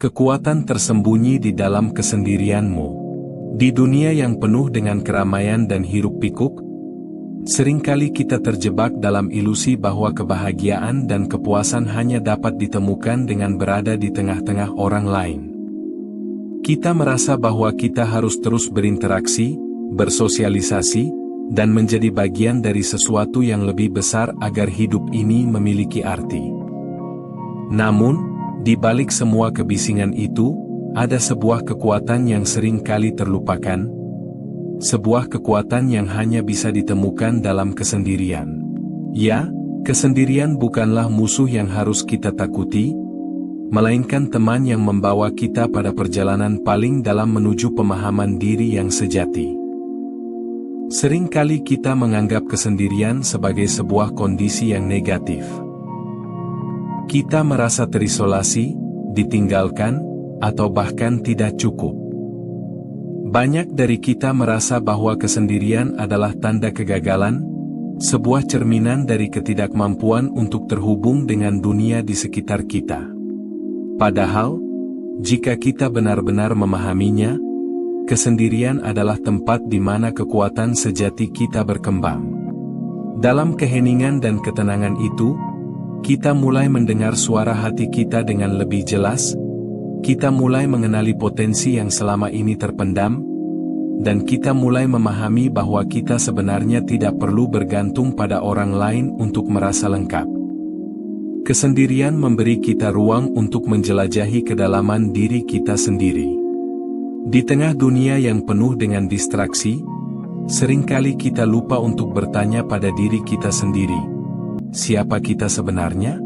Kekuatan tersembunyi di dalam kesendirianmu. Di dunia yang penuh dengan keramaian dan hiruk-pikuk, seringkali kita terjebak dalam ilusi bahwa kebahagiaan dan kepuasan hanya dapat ditemukan dengan berada di tengah-tengah orang lain. Kita merasa bahwa kita harus terus berinteraksi, bersosialisasi, dan menjadi bagian dari sesuatu yang lebih besar agar hidup ini memiliki arti. Namun, di balik semua kebisingan itu, ada sebuah kekuatan yang sering kali terlupakan. Sebuah kekuatan yang hanya bisa ditemukan dalam kesendirian. Ya, kesendirian bukanlah musuh yang harus kita takuti, melainkan teman yang membawa kita pada perjalanan paling dalam menuju pemahaman diri yang sejati. Seringkali kita menganggap kesendirian sebagai sebuah kondisi yang negatif. Kita merasa terisolasi, ditinggalkan, atau bahkan tidak cukup. Banyak dari kita merasa bahwa kesendirian adalah tanda kegagalan, sebuah cerminan dari ketidakmampuan untuk terhubung dengan dunia di sekitar kita. Padahal, jika kita benar-benar memahaminya, kesendirian adalah tempat di mana kekuatan sejati kita berkembang. Dalam keheningan dan ketenangan itu, kita mulai mendengar suara hati kita dengan lebih jelas, kita mulai mengenali potensi yang selama ini terpendam, dan kita mulai memahami bahwa kita sebenarnya tidak perlu bergantung pada orang lain untuk merasa lengkap. Kesendirian memberi kita ruang untuk menjelajahi kedalaman diri kita sendiri. Di tengah dunia yang penuh dengan distraksi, seringkali kita lupa untuk bertanya pada diri kita sendiri. Siapa kita sebenarnya?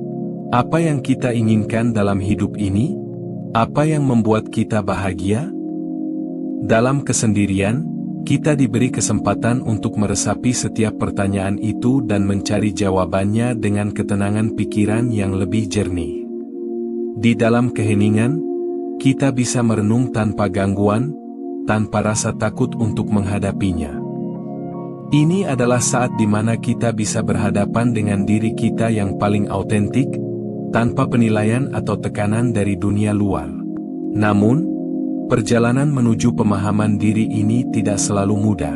Apa yang kita inginkan dalam hidup ini? Apa yang membuat kita bahagia? Dalam kesendirian, kita diberi kesempatan untuk meresapi setiap pertanyaan itu dan mencari jawabannya dengan ketenangan pikiran yang lebih jernih. Di dalam keheningan, kita bisa merenung tanpa gangguan, tanpa rasa takut untuk menghadapinya. Ini adalah saat di mana kita bisa berhadapan dengan diri kita yang paling autentik, tanpa penilaian atau tekanan dari dunia luar. Namun, perjalanan menuju pemahaman diri ini tidak selalu mudah.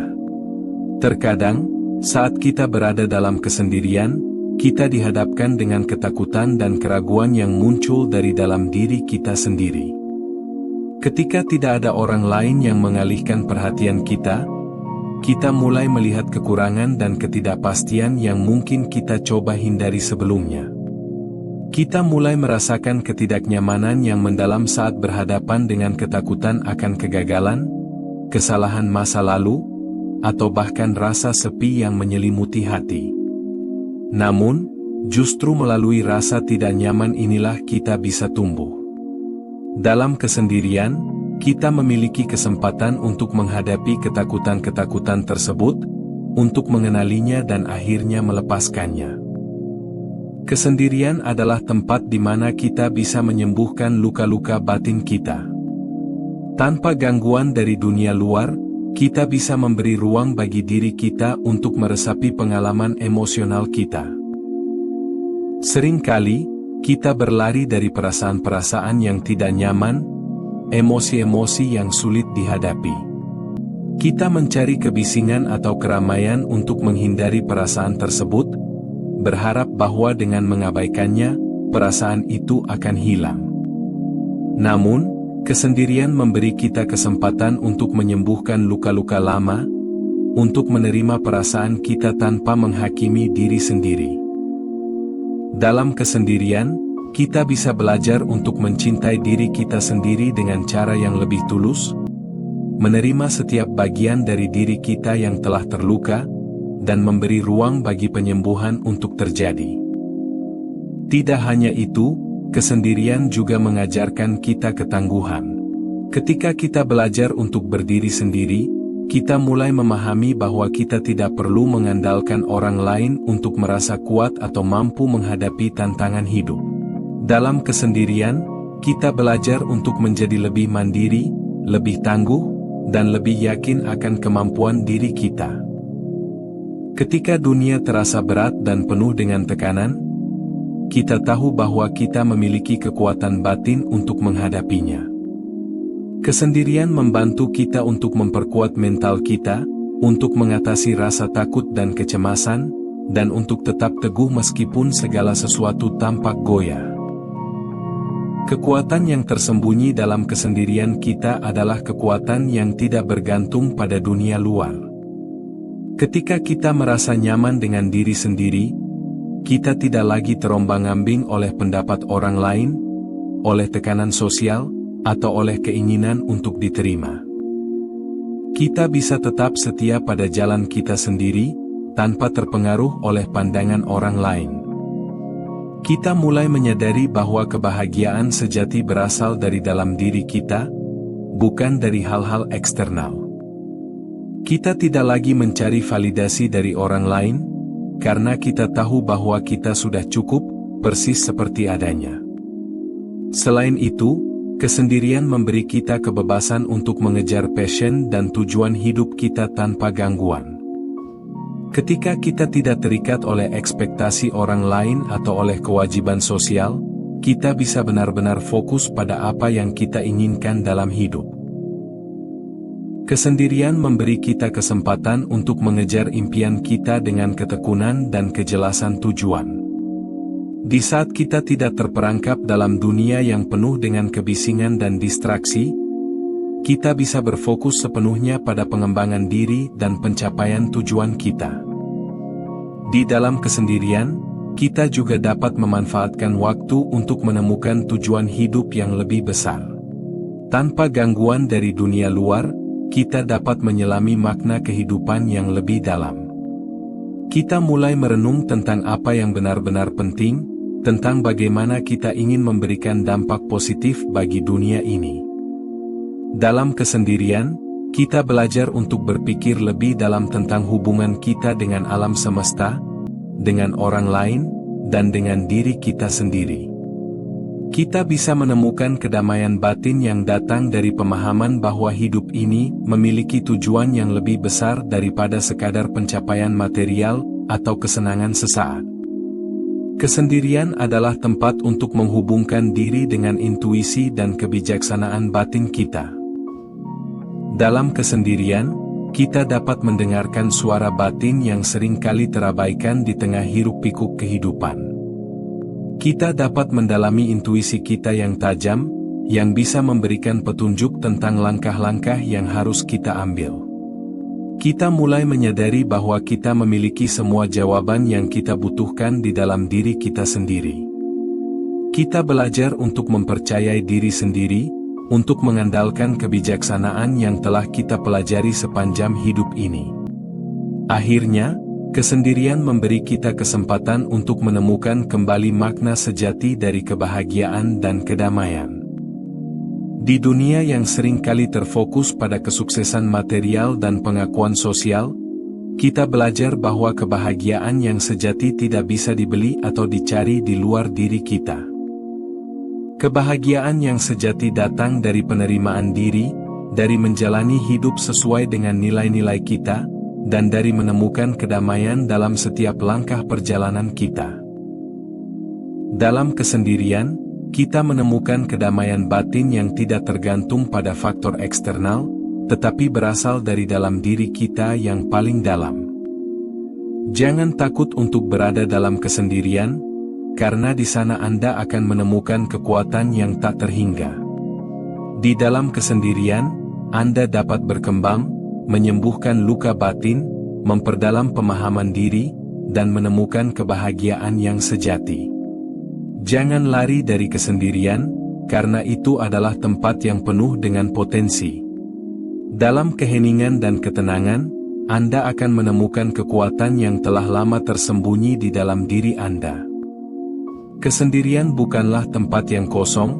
Terkadang, saat kita berada dalam kesendirian, kita dihadapkan dengan ketakutan dan keraguan yang muncul dari dalam diri kita sendiri. Ketika tidak ada orang lain yang mengalihkan perhatian kita mulai melihat kekurangan dan ketidakpastian yang mungkin kita coba hindari sebelumnya. Kita mulai merasakan ketidaknyamanan yang mendalam saat berhadapan dengan ketakutan akan kegagalan, kesalahan masa lalu, atau bahkan rasa sepi yang menyelimuti hati. Namun, justru melalui rasa tidak nyaman inilah kita bisa tumbuh. Dalam kesendirian, kita memiliki kesempatan untuk menghadapi ketakutan-ketakutan tersebut, untuk mengenalinya dan akhirnya melepaskannya. Kesendirian adalah tempat di mana kita bisa menyembuhkan luka-luka batin kita. Tanpa gangguan dari dunia luar, kita bisa memberi ruang bagi diri kita untuk meresapi pengalaman emosional kita. Seringkali, kita berlari dari perasaan-perasaan yang tidak nyaman, emosi-emosi yang sulit dihadapi. Kita mencari kebisingan atau keramaian untuk menghindari perasaan tersebut, berharap bahwa dengan mengabaikannya, perasaan itu akan hilang. Namun, kesendirian memberi kita kesempatan untuk menyembuhkan luka-luka lama, untuk menerima perasaan kita tanpa menghakimi diri sendiri. Dalam kesendirian, kita bisa belajar untuk mencintai diri kita sendiri dengan cara yang lebih tulus, menerima setiap bagian dari diri kita yang telah terluka, dan memberi ruang bagi penyembuhan untuk terjadi. Tidak hanya itu, kesendirian juga mengajarkan kita ketangguhan. Ketika kita belajar untuk berdiri sendiri, kita mulai memahami bahwa kita tidak perlu mengandalkan orang lain untuk merasa kuat atau mampu menghadapi tantangan hidup. Dalam kesendirian, kita belajar untuk menjadi lebih mandiri, lebih tangguh, dan lebih yakin akan kemampuan diri kita. Ketika dunia terasa berat dan penuh dengan tekanan, kita tahu bahwa kita memiliki kekuatan batin untuk menghadapinya. Kesendirian membantu kita untuk memperkuat mental kita, untuk mengatasi rasa takut dan kecemasan, dan untuk tetap teguh meskipun segala sesuatu tampak goyah. Kekuatan yang tersembunyi dalam kesendirian kita adalah kekuatan yang tidak bergantung pada dunia luar. Ketika kita merasa nyaman dengan diri sendiri, kita tidak lagi terombang-ambing oleh pendapat orang lain, oleh tekanan sosial, atau oleh keinginan untuk diterima. Kita bisa tetap setia pada jalan kita sendiri, tanpa terpengaruh oleh pandangan orang lain. Kita mulai menyadari bahwa kebahagiaan sejati berasal dari dalam diri kita, bukan dari hal-hal eksternal. Kita tidak lagi mencari validasi dari orang lain, karena kita tahu bahwa kita sudah cukup, persis seperti adanya. Selain itu, kesendirian memberi kita kebebasan untuk mengejar passion dan tujuan hidup kita tanpa gangguan. Ketika kita tidak terikat oleh ekspektasi orang lain atau oleh kewajiban sosial, kita bisa benar-benar fokus pada apa yang kita inginkan dalam hidup. Kesendirian memberi kita kesempatan untuk mengejar impian kita dengan ketekunan dan kejelasan tujuan. Di saat kita tidak terperangkap dalam dunia yang penuh dengan kebisingan dan distraksi, kita bisa berfokus sepenuhnya pada pengembangan diri dan pencapaian tujuan kita. Di dalam kesendirian, kita juga dapat memanfaatkan waktu untuk menemukan tujuan hidup yang lebih besar. Tanpa gangguan dari dunia luar, kita dapat menyelami makna kehidupan yang lebih dalam. Kita mulai merenung tentang apa yang benar-benar penting, tentang bagaimana kita ingin memberikan dampak positif bagi dunia ini. Dalam kesendirian, kita belajar untuk berpikir lebih dalam tentang hubungan kita dengan alam semesta, dengan orang lain, dan dengan diri kita sendiri. Kita bisa menemukan kedamaian batin yang datang dari pemahaman bahwa hidup ini memiliki tujuan yang lebih besar daripada sekadar pencapaian material atau kesenangan sesaat. Kesendirian adalah tempat untuk menghubungkan diri dengan intuisi dan kebijaksanaan batin kita. Dalam kesendirian, kita dapat mendengarkan suara batin yang seringkali terabaikan di tengah hiruk-pikuk kehidupan. Kita dapat mendalami intuisi kita yang tajam, yang bisa memberikan petunjuk tentang langkah-langkah yang harus kita ambil. Kita mulai menyadari bahwa kita memiliki semua jawaban yang kita butuhkan di dalam diri kita sendiri. Kita belajar untuk mempercayai diri sendiri, untuk mengandalkan kebijaksanaan yang telah kita pelajari sepanjang hidup ini. Akhirnya, kesendirian memberi kita kesempatan untuk menemukan kembali makna sejati dari kebahagiaan dan kedamaian. Di dunia yang seringkali terfokus pada kesuksesan material dan pengakuan sosial, kita belajar bahwa kebahagiaan yang sejati tidak bisa dibeli atau dicari di luar diri kita. Kebahagiaan yang sejati datang dari penerimaan diri, dari menjalani hidup sesuai dengan nilai-nilai kita, dan dari menemukan kedamaian dalam setiap langkah perjalanan kita. Dalam kesendirian, kita menemukan kedamaian batin yang tidak tergantung pada faktor eksternal, tetapi berasal dari dalam diri kita yang paling dalam. Jangan takut untuk berada dalam kesendirian, karena di sana Anda akan menemukan kekuatan yang tak terhingga. Di dalam kesendirian, Anda dapat berkembang, menyembuhkan luka batin, memperdalam pemahaman diri, dan menemukan kebahagiaan yang sejati. Jangan lari dari kesendirian, karena itu adalah tempat yang penuh dengan potensi. Dalam keheningan dan ketenangan, Anda akan menemukan kekuatan yang telah lama tersembunyi di dalam diri Anda. Kesendirian bukanlah tempat yang kosong,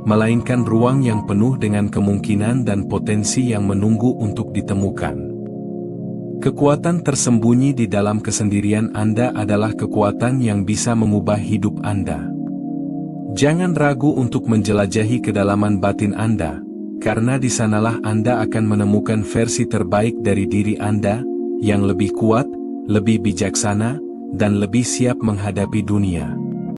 melainkan ruang yang penuh dengan kemungkinan dan potensi yang menunggu untuk ditemukan. Kekuatan tersembunyi di dalam kesendirian Anda adalah kekuatan yang bisa mengubah hidup Anda. Jangan ragu untuk menjelajahi kedalaman batin Anda, karena di sanalah Anda akan menemukan versi terbaik dari diri Anda, yang lebih kuat, lebih bijaksana, dan lebih siap menghadapi dunia.